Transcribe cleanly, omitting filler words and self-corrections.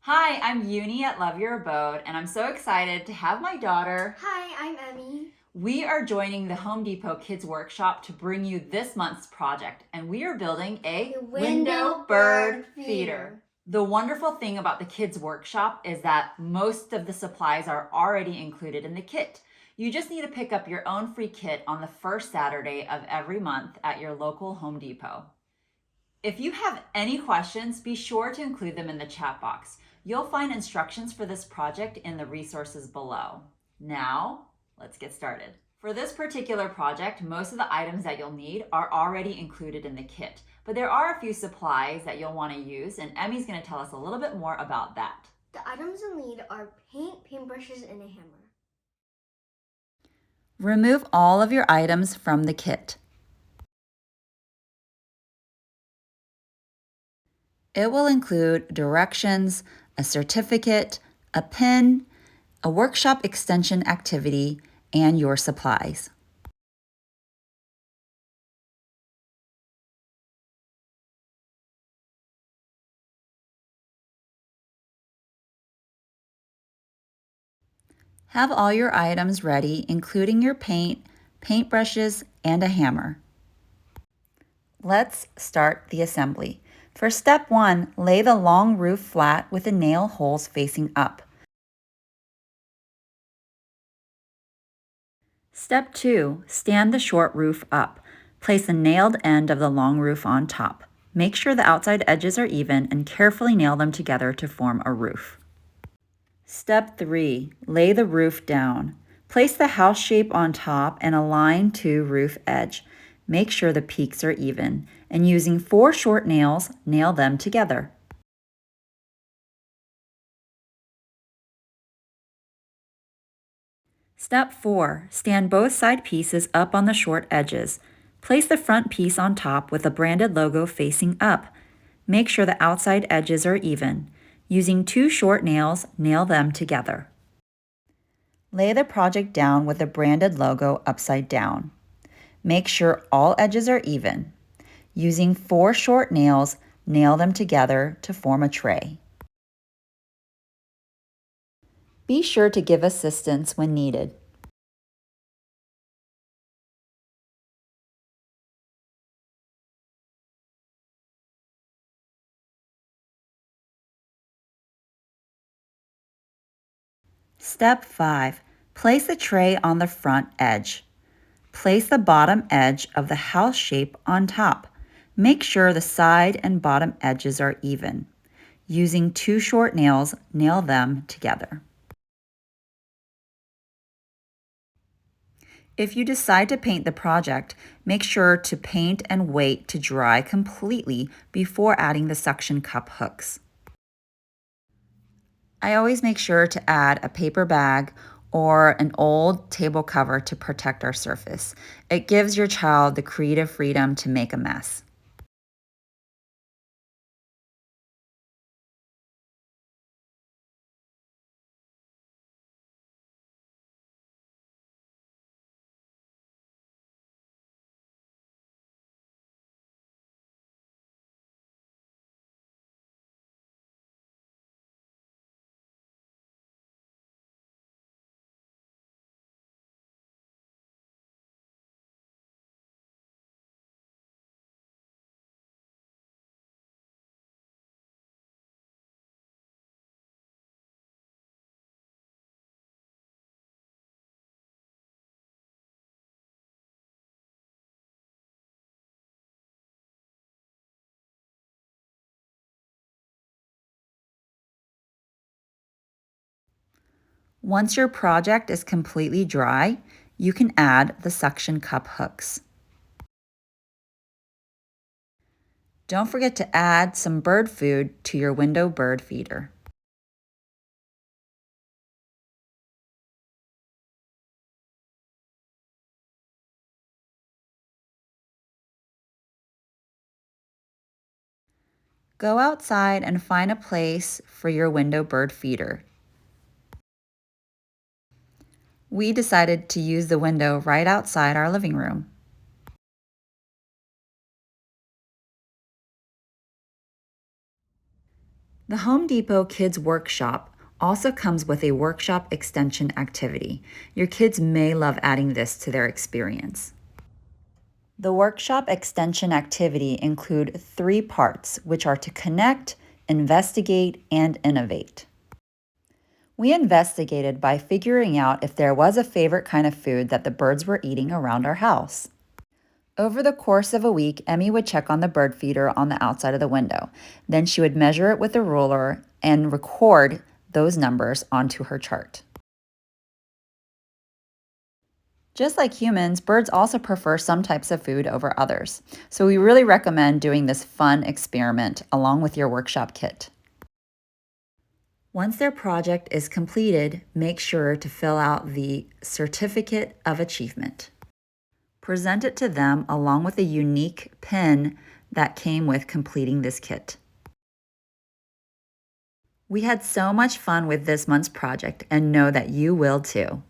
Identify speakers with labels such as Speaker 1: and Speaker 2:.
Speaker 1: Hi, I'm Uni at Love Your Abode, and I'm so excited to have my daughter.
Speaker 2: Hi, I'm Emmy.
Speaker 1: We are joining the Home Depot Kids Workshop to bring you this month's project, and we are building a
Speaker 2: Window bird feeder.
Speaker 1: The wonderful thing about the Kids Workshop is that most of the supplies are already included in the kit. You just need to pick up your own free kit on the first Saturday of every month at your local Home Depot. If you have any questions, be sure to include them in the chat box. You'll find instructions for this project in the resources below. Now, let's get started. For this particular project, most of the items that you'll need are already included in the kit, but there are a few supplies that you'll want to use, and Emmy's going to tell us a little bit more about that.
Speaker 2: The items you'll need are paintbrushes, and a hammer.
Speaker 1: Remove all of your items from the kit. It will include directions, a certificate, a pin, a workshop extension activity, and your supplies. Have all your items ready, including your paint, paintbrushes, and a hammer. Let's start the assembly. For step 1, lay the long roof flat with the nail holes facing up. Step 2, stand the short roof up. Place the nailed end of the long roof on top. Make sure the outside edges are even and carefully nail them together to form a roof. Step 3, lay the roof down. Place the house shape on top and align to roof edge. Make sure the peaks are even, and using 4 short nails, nail them together. Step 4, stand both side pieces up on the short edges. Place the front piece on top with the branded logo facing up. Make sure the outside edges are even. Using 2 short nails, nail them together. Lay the project down with the branded logo upside down. Make sure all edges are even. Using 4 short nails, nail them together to form a tray. Be sure to give assistance when needed. Step 5. Place the tray on the front edge. Place the bottom edge of the house shape on top. Make sure the side and bottom edges are even. Using 2 short nails, nail them together. If you decide to paint the project, make sure to paint and wait to dry completely before adding the suction cup hooks. I always make sure to add a paper bag or an old table cover to protect our surface. It gives your child the creative freedom to make a mess. Once your project is completely dry, you can add the suction cup hooks. Don't forget to add some bird food to your window bird feeder. Go outside and find a place for your window bird feeder. We decided to use the window right outside our living room. The Home Depot Kids Workshop also comes with a workshop extension activity. Your kids may love adding this to their experience. The workshop extension activity include 3 parts, which are to connect, investigate, and innovate. We investigated by figuring out if there was a favorite kind of food that the birds were eating around our house. Over the course of a week, Emmy would check on the bird feeder on the outside of the window. Then she would measure it with a ruler and record those numbers onto her chart. Just like humans, birds also prefer some types of food over others. So we really recommend doing this fun experiment along with your workshop kit. Once their project is completed, make sure to fill out the Certificate of Achievement. Present it to them along with a unique pin that came with completing this kit. We had so much fun with this month's project and know that you will too.